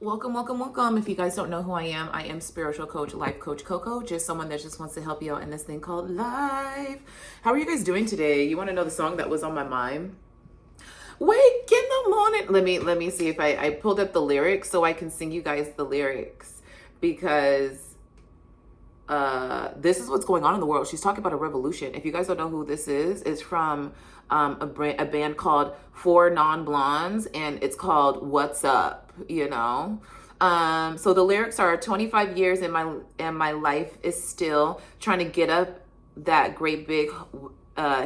Welcome, welcome, welcome. If you guys don't know who I am spiritual coach, life coach Coco, just someone that just wants to help you out in this thing called life. How are you guys doing today? You want to know the song that was on my mind? Wake in the morning. Let me see if I pulled up the lyrics so I can sing you guys the lyrics, because this is what's going on in the world. She's talking about a revolution. If you guys don't know who this is, it's from a band called Four Non Blondes, and it's called What's Up, you know. So the lyrics are 25 years and my life is still trying to get up that great big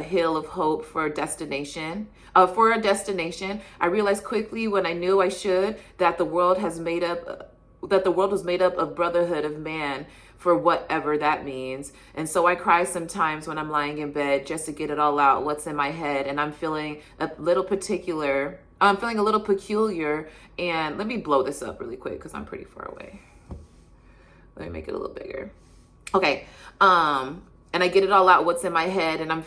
hill of hope for a destination. I realized quickly when I knew I should that the world was made up of brotherhood of man, for whatever that means. And so I cry sometimes when I'm lying in bed just to get it all out, what's in my head. And I'm feeling a little peculiar. And let me blow this up really quick because I'm pretty far away. Let me make it a little bigger. Okay. And I get it all out, what's in my head, and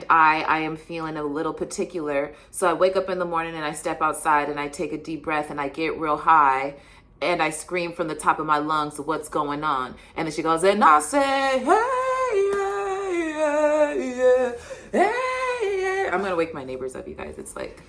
I am feeling a little particular. So I wake up in the morning and I step outside and I take a deep breath and I get real high. And I scream from the top of my lungs, what's going on? And then she goes, and I say, hey, yeah, hey, yeah. I'm going to wake my neighbors up, you guys. It's like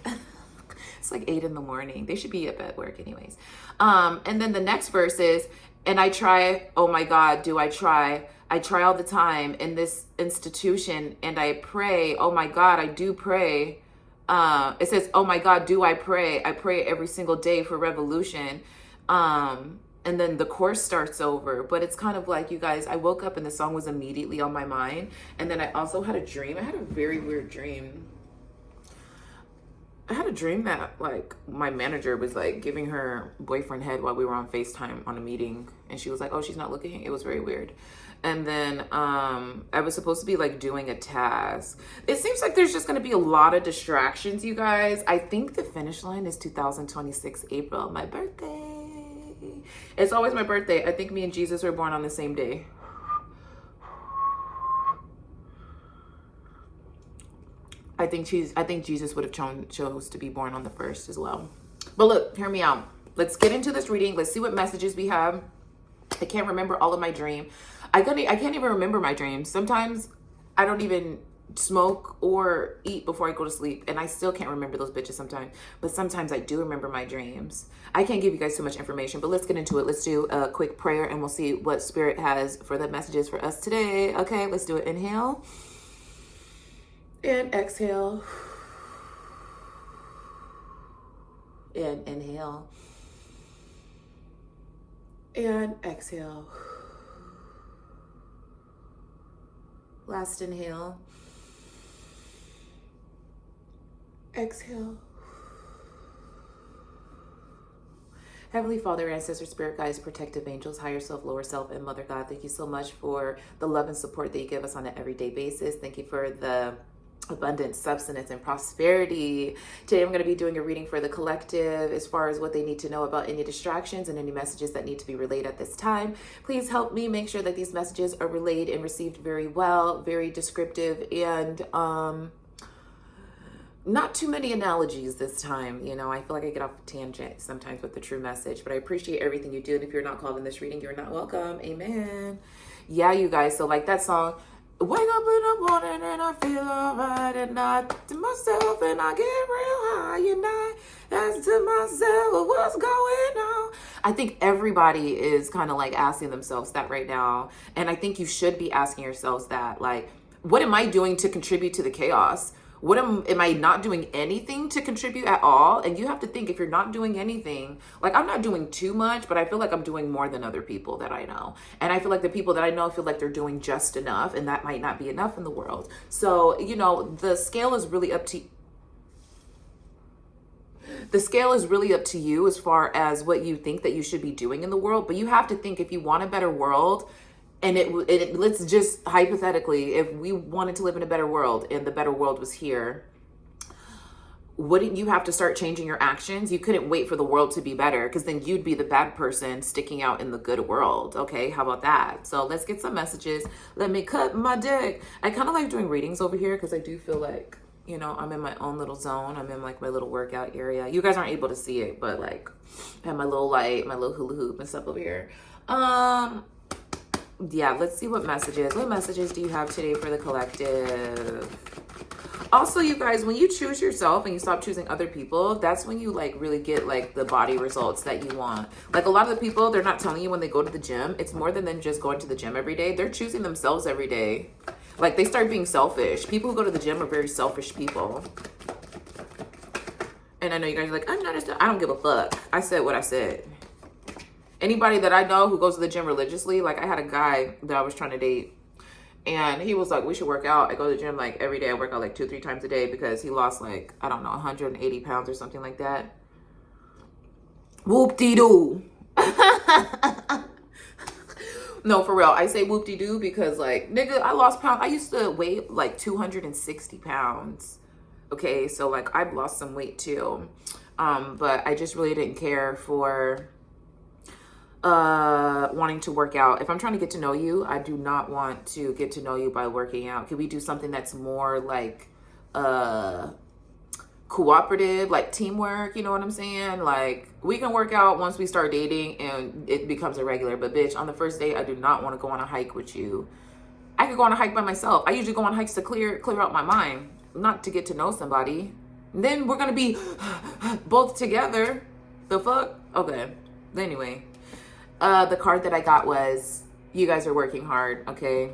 8 in the morning. They should be up at work anyways. And then the next verse is, and I try, oh my God, do I try? I try all the time in this institution, and I pray, oh my God, I do pray. It says, oh my God, do I pray? I pray every single day for revolution. And then the chorus starts over, but it's kind of like, you guys, I woke up and the song was immediately on my mind. And then I also had a dream. I had a very weird dream. I had a dream that like my manager was like giving her boyfriend head while we were on FaceTime on a meeting. And she was like, oh, she's not looking. It was very weird. And then I was supposed to be like doing a task. It seems like there's just going to be a lot of distractions, you guys. I think the finish line is 2026 April, my birthday. It's always my birthday. I think me and Jesus were born on the same day. I think Jesus would have chose to be born on the 1st as well. But look, hear me out. Let's get into this reading. Let's see what messages we have. I can't remember all of my dream. I can't even remember my dreams. Sometimes I don't even smoke or eat before I go to sleep, and I still can't remember those bitches sometimes. But sometimes I do remember my dreams. I can't give you guys too much information, but let's get into it. Let's do a quick prayer and we'll see what Spirit has for the messages for us today. Okay, let's do it. Inhale and exhale and inhale and exhale. Last inhale. Exhale. Heavenly Father, ancestor, spirit guides, protective angels, higher self, lower self, and Mother God, thank you so much for the love and support that you give us on an everyday basis. Thank you for the abundance, substance, and prosperity. Today I'm going to be doing a reading for the collective as far as what they need to know about any distractions and any messages that need to be relayed at this time. Please help me make sure that these messages are relayed and received very well, very descriptive, and not too many analogies this time. You know, I feel like I get off a tangent sometimes with the true message, but I appreciate everything you do. And if you're not called in this reading, you're not welcome. Amen. Yeah, you guys. So like that song, wake up in the morning and I feel alright, and I to myself and I get real high, and I ask to myself, what's going on? I think everybody is kind of like asking themselves that right now. And I think you should be asking yourselves that, like, what am I doing to contribute to the chaos? What am I not doing anything to contribute at all? And you have to think, if you're not doing anything, like I'm not doing too much, but I feel like I'm doing more than other people that I know. And I feel like the people that I know feel like they're doing just enough, and that might not be enough in the world. So, you know, the scale is really up to you as far as what you think that you should be doing in the world. But you have to think, if you want a better world, and let's just hypothetically, if we wanted to live in a better world and the better world was here, wouldn't you have to start changing your actions? You couldn't wait for the world to be better, because then you'd be the bad person sticking out in the good world. Okay, how about that? So let's get some messages. Let me cut my dick. I kind of like doing readings over here because I do feel like You know, I'm in my own little zone. I'm in like my little workout area. You guys aren't able to see it, but like I have my little light, my little hula hoop and stuff over here. Yeah, let's see what messages. What messages do you have today for the collective? Also, you guys, when you choose yourself and you stop choosing other people, that's when you like really get like the body results that you want. Like a lot of the people, they're not telling you when they go to the gym. It's more than just going to the gym every day. They're choosing themselves every day. Like they start being selfish. People who go to the gym are very selfish people. And I know you guys are like, I'm not I don't give a fuck. I said what I said. Anybody that I know who goes to the gym religiously, like I had a guy that I was trying to date and he was like, we should work out. I go to the gym like every day. I work out like 2-3 times a day because he lost like, I don't know, 180 pounds or something like that. Whoop-de-doo. No, for real. I say whoop-de-doo because like, nigga, I lost pounds. I used to weigh like 260 pounds. Okay, so like I've lost some weight too. But I just really didn't care for wanting to work out. If I'm trying to get to know you, I do not want to get to know you by working out. Can we do something that's more like cooperative, like teamwork? You know what I'm saying? Like we can work out once we start dating and it becomes a regular, but bitch, on the first date, I do not want to go on a hike with you. I could go on a hike by myself. I usually go on hikes to clear out my mind, not to get to know somebody. And then we're gonna be both together. The fuck? Okay. Anyway. The card that I got was, you guys are working hard, okay?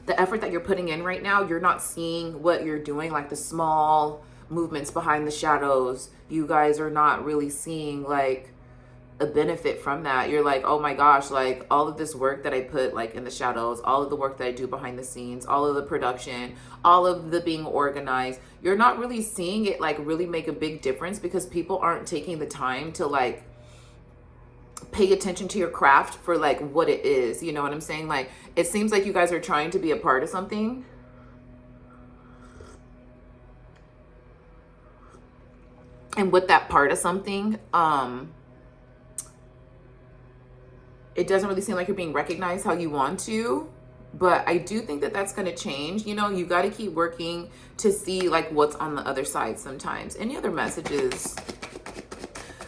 The effort that you're putting in right now, you're not seeing what you're doing, like the small movements behind the shadows. You guys are not really seeing like a benefit from that. You're like, oh my gosh, like all of this work that I put like in the shadows, all of the work that I do behind the scenes, all of the production, all of the being organized, you're not really seeing it like really make a big difference because people aren't taking the time to like pay attention to your craft for like what it is. You know what I'm saying? Like it seems like you guys are trying to be a part of something, and with that part of something, it doesn't really seem like you're being recognized how you want to. But I do think that that's going to change. You know, you got to keep working to see like what's on the other side sometimes. Any other messages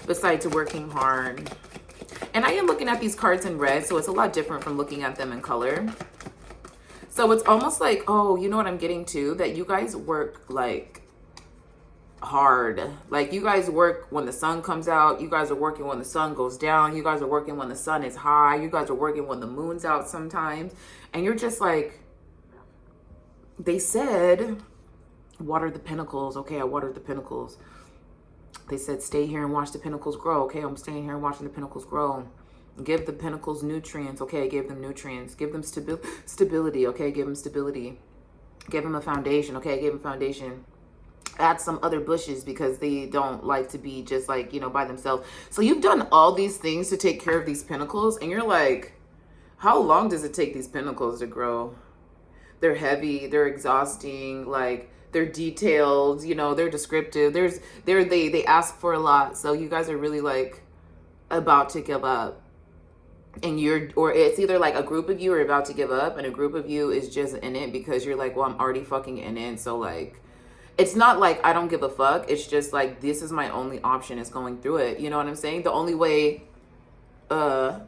besides working hard? And I am looking at these cards in red, so it's a lot different from looking at them in color. So it's almost like, oh, you know what I'm getting to? That you guys work like hard. Like you guys work when the sun comes out. You guys are working when the sun goes down. You guys are working when the sun is high. You guys are working when the moon's out sometimes. And you're just like, they said, water the pinnacles. Okay, I watered the pinnacles. They said, stay here and watch the pinnacles grow. Okay, I'm staying here and watching the pinnacles grow. Give the pinnacles nutrients. Okay, give them nutrients. Give them stability. Okay, give them stability. Give them a foundation. Okay, give them foundation. Add some other bushes because they don't like to be just like, you know, by themselves. So you've done all these things to take care of these pinnacles. And you're like, how long does it take these pinnacles to grow? They're heavy. They're exhausting. Like, they're detailed, you know, they're descriptive. They ask for a lot. So you guys are really like about to give up. And or it's either like a group of you are about to give up and a group of you is just in it because you're like, well, I'm already fucking in it. So like, it's not like I don't give a fuck. It's just like, this is my only option is going through it. You know what I'm saying? The only way, I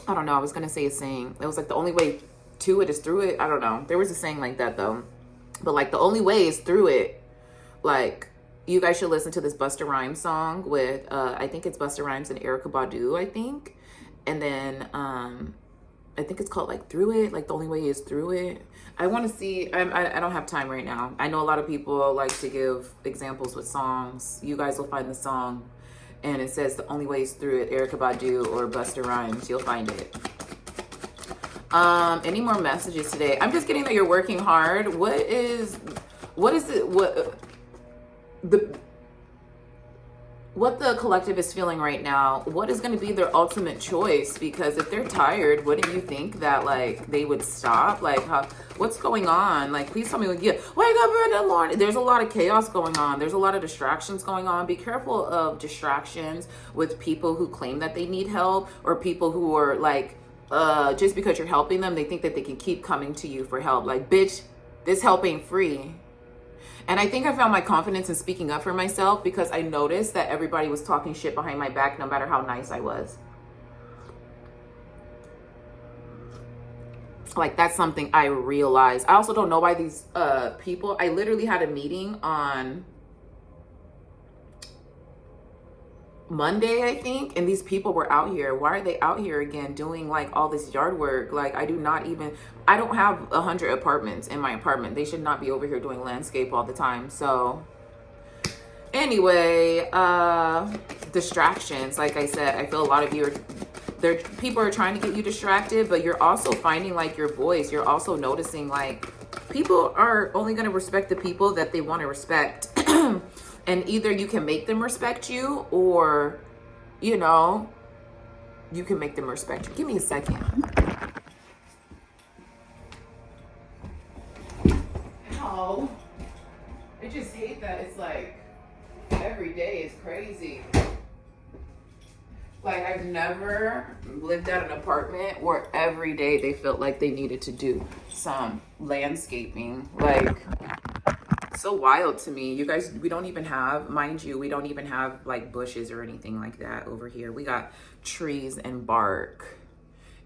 don't know. I was going to say a saying. It was like the only way to it is through it. I don't know. There was a saying like that though. But like the only way is through it. Like you guys should listen to this Busta Rhymes song with, I think it's Busta Rhymes and Erykah Badu, I think. And then I think it's called like Through It. Like the only way is through it. I want to see, I don't have time right now. I know a lot of people like to give examples with songs. You guys will find the song and it says the only way is through it, Erykah Badu or Busta Rhymes. You'll find it. Any more messages today? I'm just getting that you're working hard. What is it? What the collective is feeling right now? What is going to be their ultimate choice? Because if they're tired, wouldn't you think that like they would stop? Like, what's going on? Like, please tell me. Like, yeah, wake up in the morning. There's a lot of chaos going on. There's a lot of distractions going on. Be careful of distractions with people who claim that they need help or people who are like just because you're helping them, they think that they can keep coming to you for help. Like, bitch, this help ain't free. And I think I found my confidence in speaking up for myself because I noticed that everybody was talking shit behind my back no matter how nice I was. Like, that's something I realized. I also don't know why these people, I literally had a meeting on Monday, I think, and these people were out here. Why are they out here again doing like all this yard work? Like, I don't have 100 apartments in my apartment. They should not be over here doing landscape all the time. So anyway, distractions. Like I said, I feel a lot of you people are trying to get you distracted, but you're also finding like your voice. You're also noticing like people are only going to respect the people that they want to respect. And either you can make them respect you, or, you know, you can make them respect you. Give me a second. Ow. I just hate that it's like every day is crazy. Like, I've never lived at an apartment where every day they felt like they needed to do some landscaping. Like, so wild to me. You guys, we don't even have, mind you, we don't even have like bushes or anything like that over here. We got trees and bark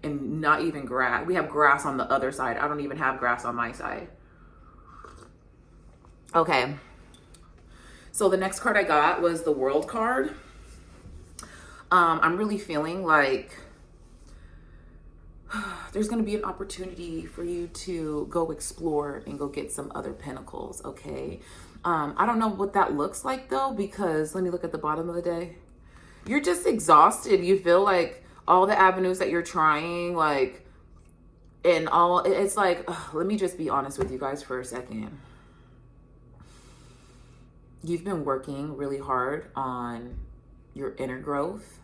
and not even grass. We have grass on the other side. I don't even have grass on my side. Okay. So the next card I got was the World card. I'm really feeling like there's going to be an opportunity for you to go explore and go get some other pentacles, okay? I don't know what that looks like, though, because let me look at the bottom of the day. You're just exhausted. You feel like all the avenues that you're trying, like, and all, it's like, let me just be honest with you guys for a second. You've been working really hard on your inner growth,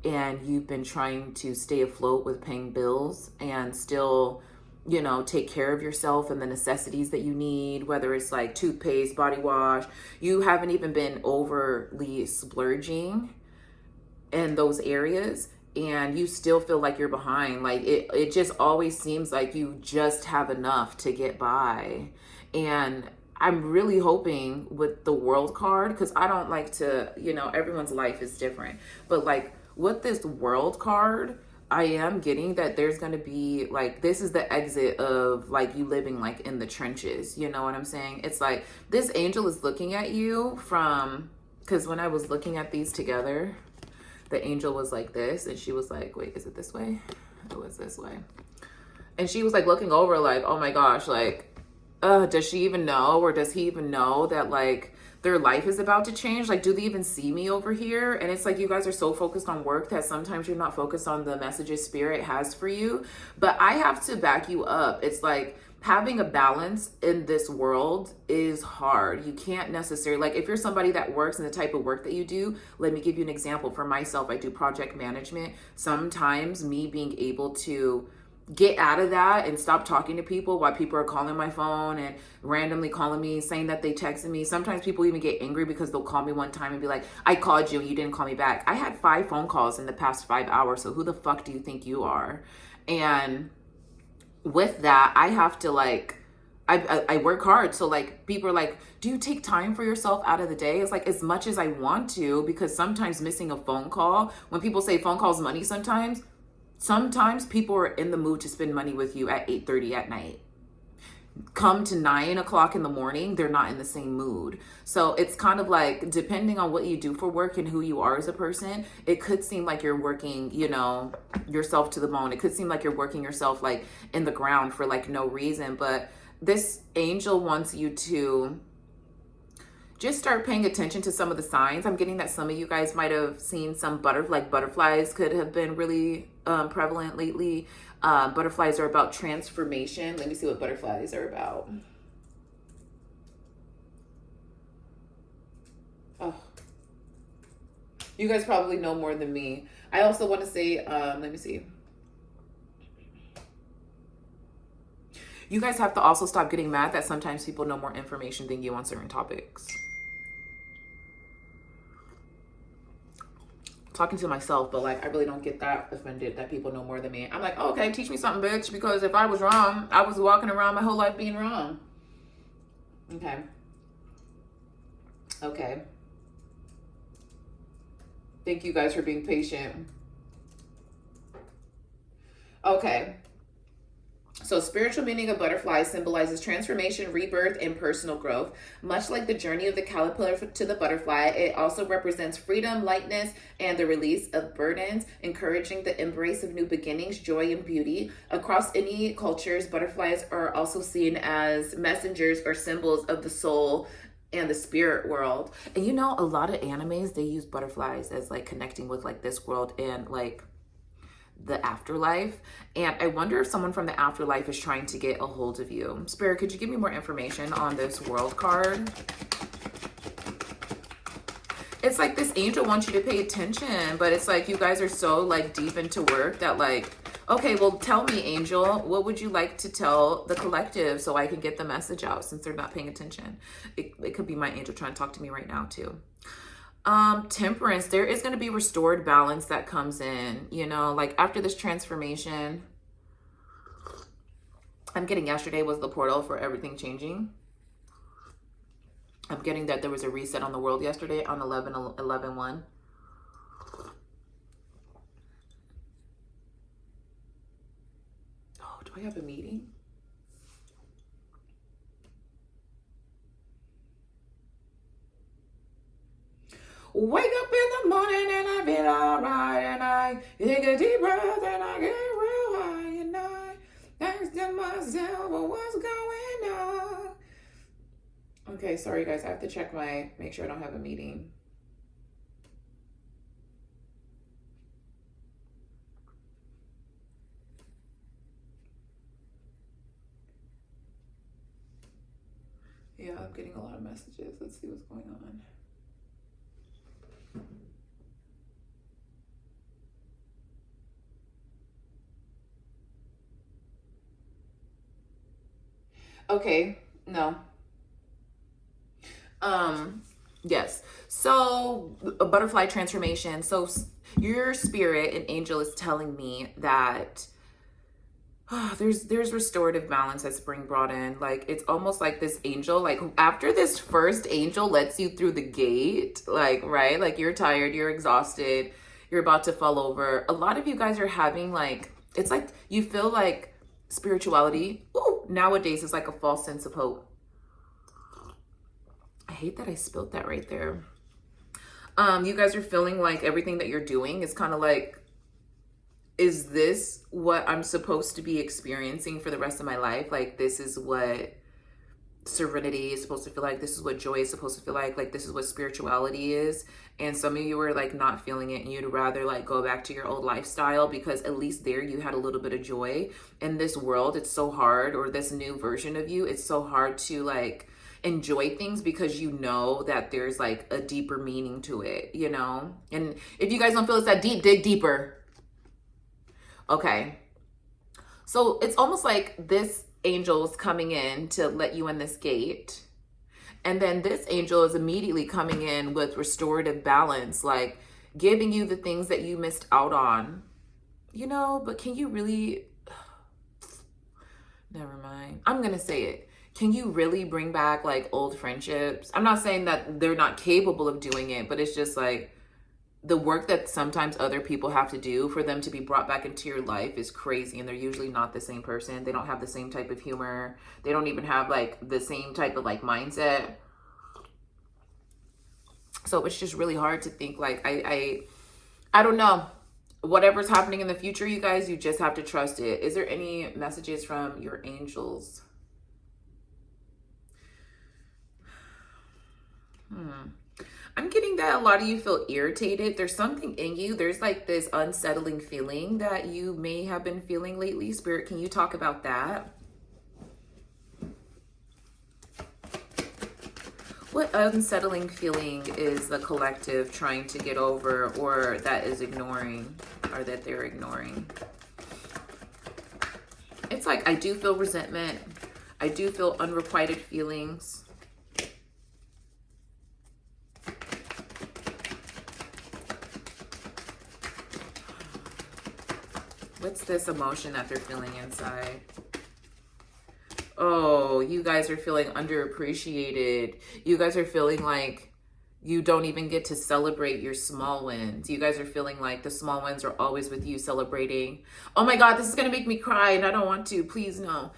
and you've been trying to stay afloat with paying bills and still, you know, take care of yourself and the necessities that you need, whether it's like toothpaste, body wash. You haven't even been overly splurging in those areas, and you still feel like you're behind. Like, it just always seems like you just have enough to get by. And I'm really hoping with the World card, because I don't like to, you know, everyone's life is different, but like with this World card, I am getting that there's going to be like, this is the exit of like you living like in the trenches. You know what I'm saying? It's like this angel is looking at you from, because when I was looking at these together, the angel was like this, and she was like, wait, is it this way? It was this way. And she was like looking over like, oh my gosh, like, does she even know, or does he even know that like their life is about to change? Like, do they even see me over here? And it's like you guys are so focused on work that sometimes you're not focused on the messages spirit has for you. But I have to back you up. It's like having a balance in this world is hard. You can't necessarily, like, if you're somebody that works in the type of work that you do, let me give you an example. For myself, I do project management. Sometimes me being able to get out of that and stop talking to people while people are calling my phone and randomly calling me, saying that they texted me. Sometimes people even get angry because they'll call me one time and be like, I called you and you didn't call me back. I had 5 phone calls in the past 5 hours. So who the fuck do you think you are? And with that, I have to like, I work hard. So like people are like, do you take time for yourself out of the day? It's like as much as I want to, because sometimes missing a phone call, when people say phone calls money, sometimes people are in the mood to spend money with you at 8:30 at night. Come to 9 o'clock in the morning, they're not in the same mood. So it's kind of like, depending on what you do for work and who you are as a person, it could seem like you're working, you know, yourself to the bone. It could seem like you're working yourself like in the ground for like no reason. But this angel wants you to just start paying attention to some of the signs. I'm getting that some of you guys might have seen some butterflies could have been really prevalent lately. Butterflies are about transformation. Let me see what butterflies are about. Oh, you guys probably know more than me. I also want to say, let me see. You guys have to also stop getting mad that sometimes people know more information than you on certain topics. talking to myself, but like I really don't get that offended that people know more than me. I'm like, oh, okay, teach me something, bitch, because if I was wrong, I was walking around my whole life being wrong. Okay. Okay. Thank you guys for being patient. Okay. So spiritual meaning of butterflies symbolizes transformation, rebirth, and personal growth. Much like the journey of the caterpillar to the butterfly, it also represents freedom, lightness, and the release of burdens, encouraging the embrace of new beginnings, joy, and beauty. Across any cultures, butterflies are also seen as messengers or symbols of the soul and the spirit world. And you know, a lot of animes, they use butterflies as like connecting with like this world and like the afterlife. And I wonder if someone from the afterlife is trying to get a hold of you. Spirit, could you give me more information on this world card? It's like this angel wants you to pay attention, but it's like you guys are so like deep into work that like, okay, well, tell me, angel, what would you like to tell the collective so I can get the message out since they're not paying attention? It could be my angel trying to talk to me right now too. Temperance, there is going to be restored balance that comes in, you know, like after this transformation. I'm getting yesterday was the portal for everything changing. I'm getting that there was a reset on the world yesterday on 11/11/1. Oh, do I have a meeting? Wake up in the morning and I feel alright, and I take a deep breath and I get real high, and I ask myself, well, what's going on? Okay, sorry guys, I have to check make sure I don't have a meeting. Yeah, I'm getting a lot of messages. Let's see what's going on. Okay, no. Yes. So a butterfly transformation. So your spirit and angel is telling me that there's restorative balance that's being brought in. Like it's almost like this angel, like after this first angel lets you through the gate, like, right? Like you're tired, you're exhausted, you're about to fall over. A lot of you guys are having like, it's like you feel like spirituality nowadays is like a false sense of hope. I hate that I spilled that right there. You guys are feeling like everything that you're doing is kind of like, is this what I'm supposed to be experiencing for the rest of my life? Like this is what serenity is supposed to feel like. This is what joy is supposed to feel like this is what spirituality is. And some of you were like not feeling it and you'd rather like go back to your old lifestyle because at least there you had a little bit of joy. In this world, it's so hard, or this new version of you, it's so hard to like enjoy things because you know that there's like a deeper meaning to it, you know? And if you guys don't feel it's that deep, dig deeper. Okay. So it's almost like this angel is coming in to let you in this gate. And then this angel is immediately coming in with restorative balance, like giving you the things that you missed out on, you know, but can you really, never mind. I'm going to say it. Can you really bring back like old friendships? I'm not saying that they're not capable of doing it, but it's just like the work that sometimes other people have to do for them to be brought back into your life is crazy. And they're usually not the same person. They don't have the same type of humor. They don't even have like the same type of like mindset. So it's just really hard to think like, I don't know. Whatever's happening in the future, you guys, you just have to trust it. Is there any messages from your angels? I'm getting that a lot of you feel irritated. There's something in you. There's like this unsettling feeling that you may have been feeling lately. Spirit, can you talk about that? What unsettling feeling is the collective trying to get over, or that is ignoring, or that they're ignoring? It's like, I do feel resentment. I do feel unrequited feelings. What's this emotion that they're feeling inside? Oh, you guys are feeling underappreciated. You guys are feeling like you don't even get to celebrate your small wins. You guys are feeling like the small wins are always with you celebrating. Oh my God, this is going to make me cry and I don't want to. Please, no.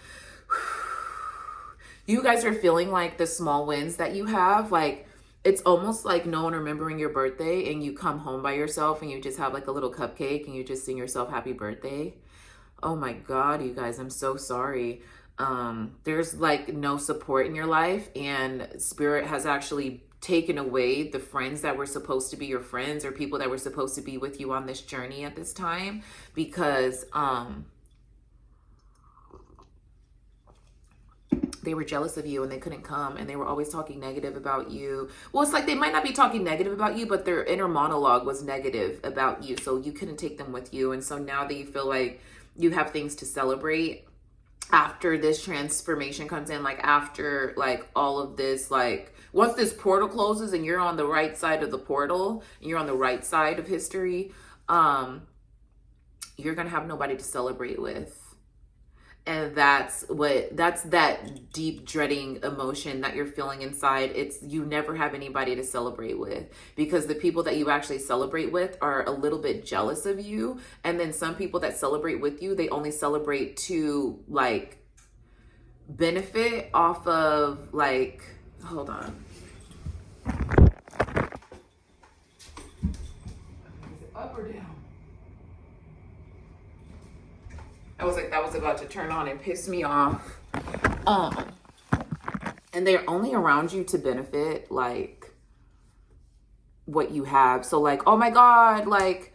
You guys are feeling like the small wins that you have, like it's almost like no one remembering your birthday and you come home by yourself and you just have like a little cupcake and you just sing yourself happy birthday. Oh my God, you guys, I'm so sorry. There's like no support in your life, and spirit has actually taken away the friends that were supposed to be your friends or people that were supposed to be with you on this journey at this time, because they were jealous of you and they couldn't come, and they were always talking negative about you. Well, it's like they might not be talking negative about you, but their inner monologue was negative about you, so you couldn't take them with you. And so now that you feel like you have things to celebrate after this transformation comes in, like after like all of this, like once this portal closes and you're on the right side of the portal and you're on the right side of history, you're gonna have nobody to celebrate with. And that's that deep dreading emotion that you're feeling inside. It's you never have anybody to celebrate with, because the people that you actually celebrate with are a little bit jealous of you. And then some people that celebrate with you, they only celebrate to like benefit off of like, hold on. Is it up or down? I was like, that was about to turn on and piss me off. And they're only around you to benefit like what you have. So like, oh my God, like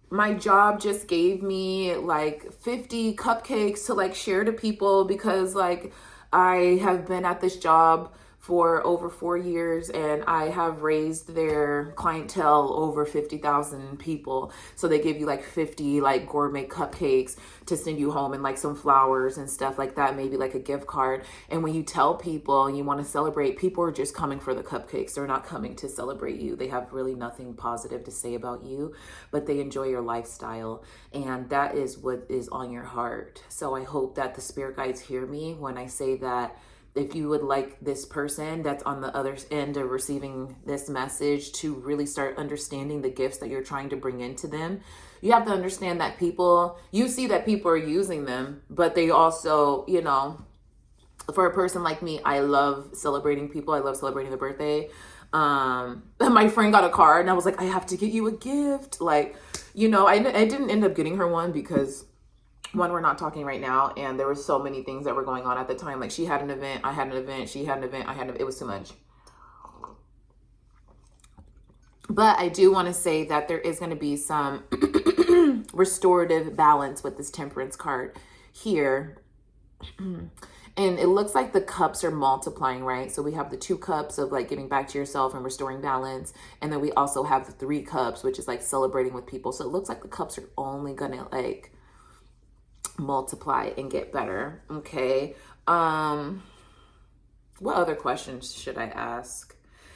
my job just gave me like 50 cupcakes to like share to people because like I have been at this job for over 4 years and I have raised their clientele over 50,000 people. So they give you like 50 like gourmet cupcakes to send you home and like some flowers and stuff like that, maybe like a gift card. And when you tell people you want to celebrate, people are just coming for the cupcakes. They're not coming to celebrate you. They have really nothing positive to say about you, but they enjoy your lifestyle. And that is what is on your heart. So I hope that the spirit guides hear me when I say that if you would like this person that's on the other end of receiving this message to really start understanding the gifts that you're trying to bring into them, you have to understand that people, you see that people are using them, but they also, you know, for a person like me, I love celebrating people. I love celebrating the birthday. My friend got a card and I was like, I have to get you a gift. Like, you know, I didn't end up getting her one because one, we're not talking right now, and there were so many things that were going on at the time. Like she had an event, I had an event, she had an event, I had an event. It was too much. But I do want to say that there is going to be some restorative balance with this temperance card here. And it looks like the cups are multiplying, right? So we have the 2 cups of like giving back to yourself and restoring balance. And then we also have the 3 cups, which is like celebrating with people. So it looks like the cups are only going to like multiply and get better. Okay. What other questions should I ask?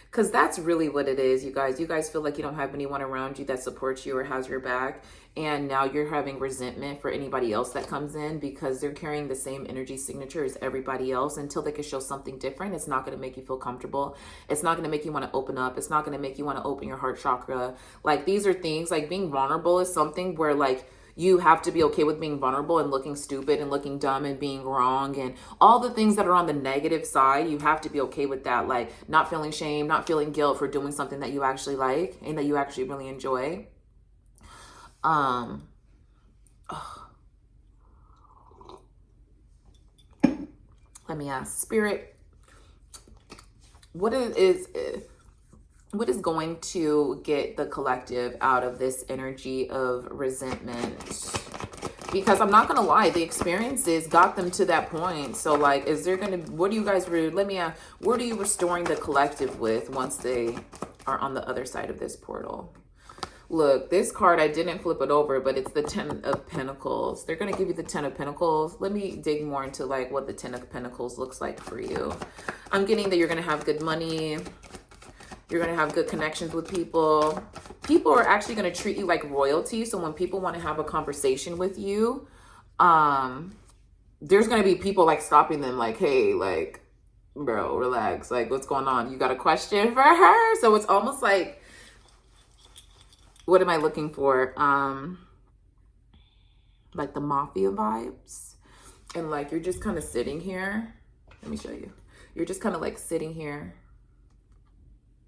Because that's really what it is, you guys. You guys feel like you don't have anyone around you that supports you or has your back. And now you're having resentment for anybody else that comes in because they're carrying the same energy signature as everybody else. Until they can show something different, it's not going to make you feel comfortable. It's not going to make you want to open up. It's not going to make you want to open your heart chakra. Like these are things like being vulnerable is something where like you have to be okay with being vulnerable and looking stupid and looking dumb and being wrong and all the things that are on the negative side. You have to be okay with that. Like not feeling shame, not feeling guilt for doing something that you actually like and that you actually really enjoy. Let me ask Spirit, what is going to get the collective out of this energy of resentment? Because I'm not going to lie, the experiences got them to that point. So like, is there going to, what do you guys, let me ask, what are you restoring the collective with once they are on the other side of this portal? Look, this card, I didn't flip it over, but it's the 10 of Pentacles. They're going to give you the 10 of Pentacles. Let me dig more into like what the 10 of Pentacles looks like for you. I'm getting that you're going to have good money. You're going to have good connections with people. People are actually going to treat you like royalty. So when people want to have a conversation with you, there's going to be people like stopping them like, hey, like, bro, relax. Like, what's going on? You got a question for her? So it's almost like, what am I looking for? Like the mafia vibes. And like, you're just kind of sitting here. Let me show you. You're just kind of like sitting here,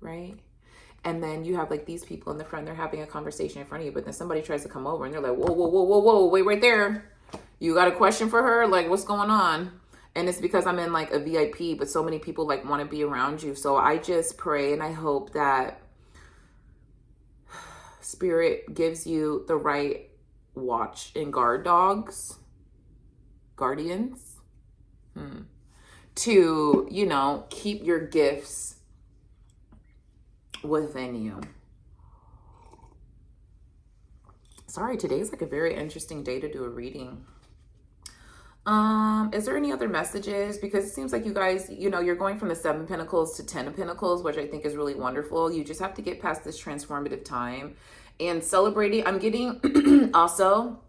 right? And then you have like these people in the front, they're having a conversation in front of you, but then somebody tries to come over and they're like, whoa, whoa, whoa, whoa, whoa, wait right there. You got a question for her? Like, what's going on? And it's because I'm in like a VIP, but so many people like want to be around you. So I just pray and I hope that Spirit gives you the right watch and guard dogs, guardians, to, you know, keep your gifts within you. Sorry, today's like a very interesting day to do a reading. Is there any other messages? Because it seems like you guys, you know, you're going from the 7 of Pentacles to 10 of Pentacles, which I think is really wonderful. You just have to get past this transformative time and celebrating. I'm getting also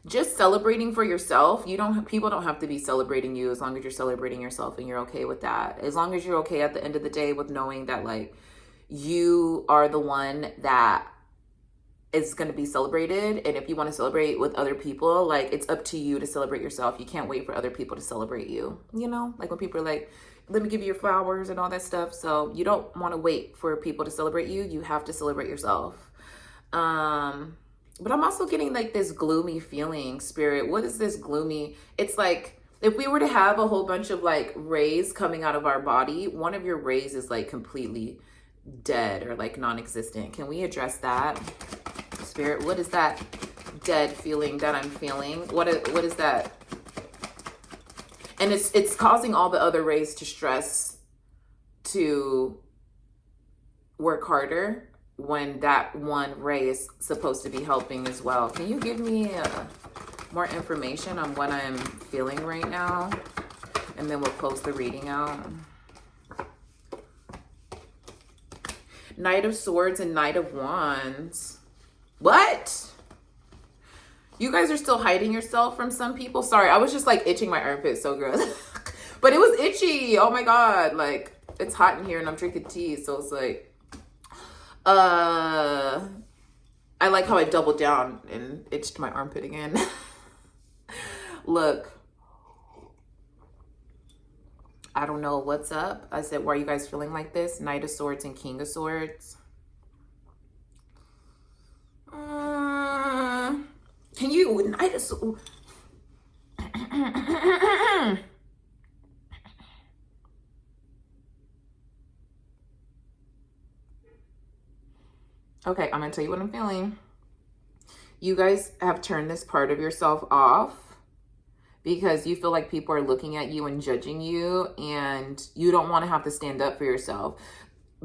just celebrating for yourself. People don't have to be celebrating you as long as you're celebrating yourself and you're okay with that. As long as you're okay at the end of the day with knowing that like you are the one that is going to be celebrated. And if you want to celebrate with other people, like it's up to you to celebrate yourself. You can't wait for other people to celebrate you. You know, like when people are like, let me give you your flowers and all that stuff. So you don't want to wait for people to celebrate you. You have to celebrate yourself. But I'm also getting like this gloomy feeling, Spirit. What is this gloomy? It's like if we were to have a whole bunch of like rays coming out of our body, one of your rays is like completely dead or like non-existent. Can we address that? Spirit, what is that dead feeling that I'm feeling? What is that? And it's causing all the other rays to stress, to work harder when that one ray is supposed to be helping as well. Can you give me more information on what I'm feeling right now? And then we'll close the reading out. Knight of Swords and Knight of Wands. What? You guys are still hiding yourself from some people? Sorry, I was just like itching my armpit so gross. But it was itchy. Oh my God. Like it's hot in here and I'm drinking tea. So it's like, I like how I doubled down and itched my armpit again. Look, I don't know what's up. I said, why are you guys feeling like this? Knight of Swords and King of Swords. Can you, Knight of Swords? Okay, I'm going to tell you what I'm feeling. You guys have turned this part of yourself off because you feel like people are looking at you and judging you, and you don't want to have to stand up for yourself.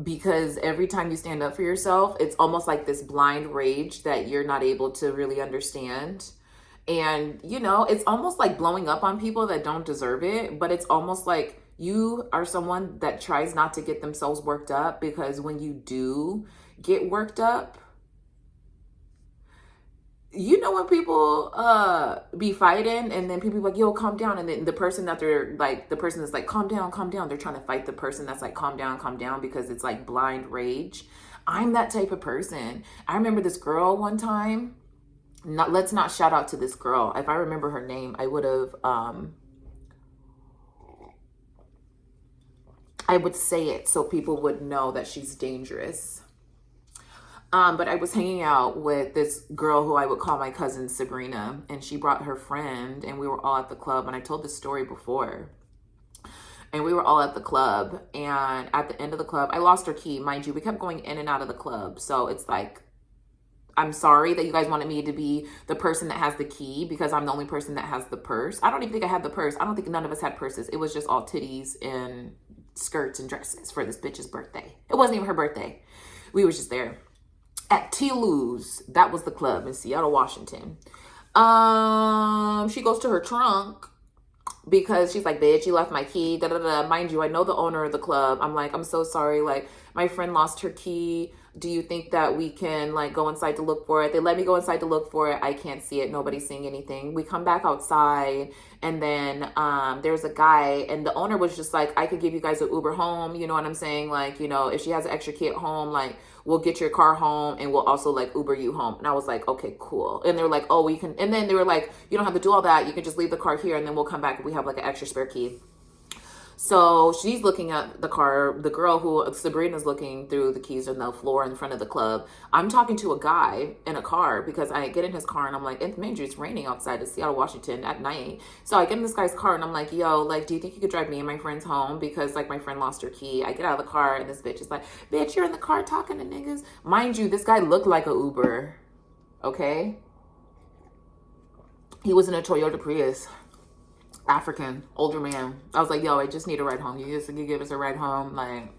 Because every time you stand up for yourself, it's almost like this blind rage that you're not able to really understand. And, you know, it's almost like blowing up on people that don't deserve it. But it's almost like you are someone that tries not to get themselves worked up, because when you do get worked up, you know, when people be fighting and then people be like, yo, calm down. And then the person that they're like, the person that's like, calm down, they're trying to fight the person that's like, calm down, because it's like blind rage. I'm that type of person. I remember this girl one time. Let's not shout out to this girl. If I remember her name, I would have, I would say it so people would know that she's dangerous. But I was hanging out with this girl who I would call my cousin Sabrina, and she brought her friend, and we were all at the club. And I told this story before, and we were all at the club, and at the end of the club, I lost her key. Mind you, we kept going in and out of the club. So it's like, I'm sorry that you guys wanted me to be the person that has the key, because I'm the only person that has the purse. I don't even think I had the purse. I don't think none of us had purses. It was just all titties and skirts and dresses for this bitch's birthday. It wasn't even her birthday. We was just there. At Tilu's, that was the club in Seattle, Washington. She goes to her trunk because she's like, bitch, you left my key, da da da. Mind you, I know the owner of the club. I'm like, I'm so sorry. Like, my friend lost her key. Do you think that we can like go inside to look for it? They let me go inside to look for it. I can't see it. Nobody's seeing anything. We come back outside, and then there's a guy, and the owner was just like, I could give you guys an Uber home. You know what I'm saying? Like, you know, if she has an extra key at home, like, we'll get your car home and we'll also like Uber you home. And I was like, okay, cool. And they were like, oh, we can. And then they were like, you don't have to do all that. You can just leave the car here, and then we'll come back if we have like an extra spare key. So she's looking at the car, the girl who, Sabrina's looking through the keys on the floor in front of the club. I'm talking to a guy in a car because I get in his car and I'm like, it's raining outside in Seattle, Washington at night. So I get in this guy's car and I'm like, yo, like, do you think you could drive me and my friends home? Because like my friend lost her key. I get out of the car and this bitch is like, bitch, you're in the car talking to niggas. Mind you, this guy looked like a Uber. Okay. He was in a Toyota Prius. African, older man. I was like, yo, I just need a ride home. You give us a ride home? Like,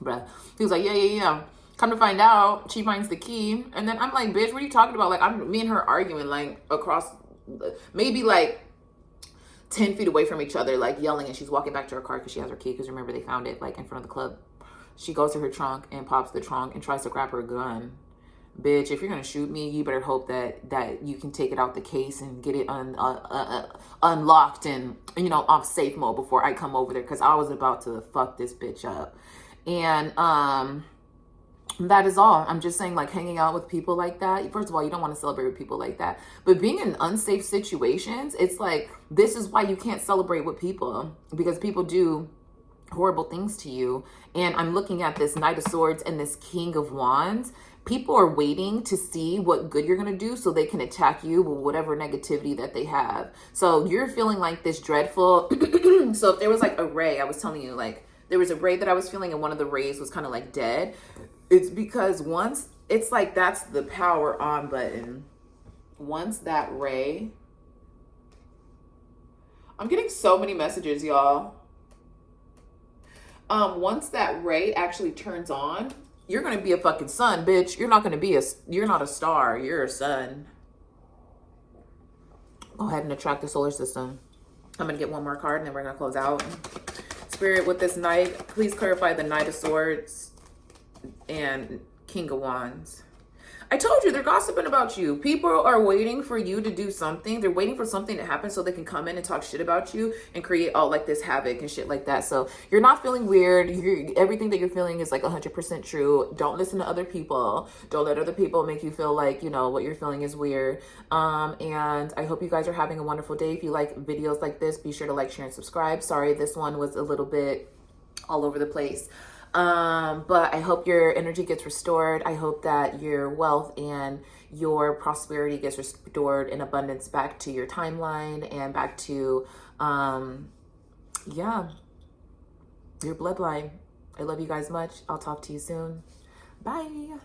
bruh. He was like, yeah. Come to find out, she finds the key. And then I'm like, bitch, what are you talking about? Like, me and her arguing, like, across, maybe, like, 10 feet away from each other, like, yelling. And she's walking back to her car because she has her key. Because remember, they found it, like, in front of the club. She goes to her trunk and pops the trunk and tries to grab her gun. Bitch, if you're gonna shoot me, you better hope that you can take it out the case and get it unlocked and, you know, off safe mode before I come over there, because I was about to fuck this bitch up. And that is all. I'm just saying, like, hanging out with people like that, first of all, you don't want to celebrate with people like that, but being in unsafe situations, it's like, this is why you can't celebrate with people, because people do horrible things to you. And I'm looking at this Knight of Swords and this King of Wands. People are waiting to see what good you're going to do so they can attack you with whatever negativity that they have. So you're feeling like this dreadful. So if there was like a ray, I was telling you, like, there was a ray that I was feeling and one of the rays was kind of like dead. It's because once, it's like that's the power on button. Once that ray, I'm getting so many messages, y'all. Once that ray actually turns on, you're going to be a fucking sun, bitch. You're not a star. You're a sun. Go ahead and attract the solar system. I'm going to get one more card and then we're going to close out. Spirit, with this Knight, please clarify the Knight of Swords and King of Wands. I told you, they're gossiping about you. People are waiting for you to do something. They're waiting for something to happen so they can come in and talk shit about you and create all like this havoc and shit like that. So you're not feeling weird. Everything that you're feeling is like 100% true. Don't listen to other people. Don't let other people make you feel like, you know, what you're feeling is weird. And I hope you guys are having a wonderful day. If you like videos like this, be sure to like, share, and subscribe. Sorry, this one was a little bit all over the place. But I hope your energy gets restored. I hope that your wealth and your prosperity gets restored in abundance back to your timeline and back to, your bloodline. I love you guys much. I'll talk to you soon. Bye.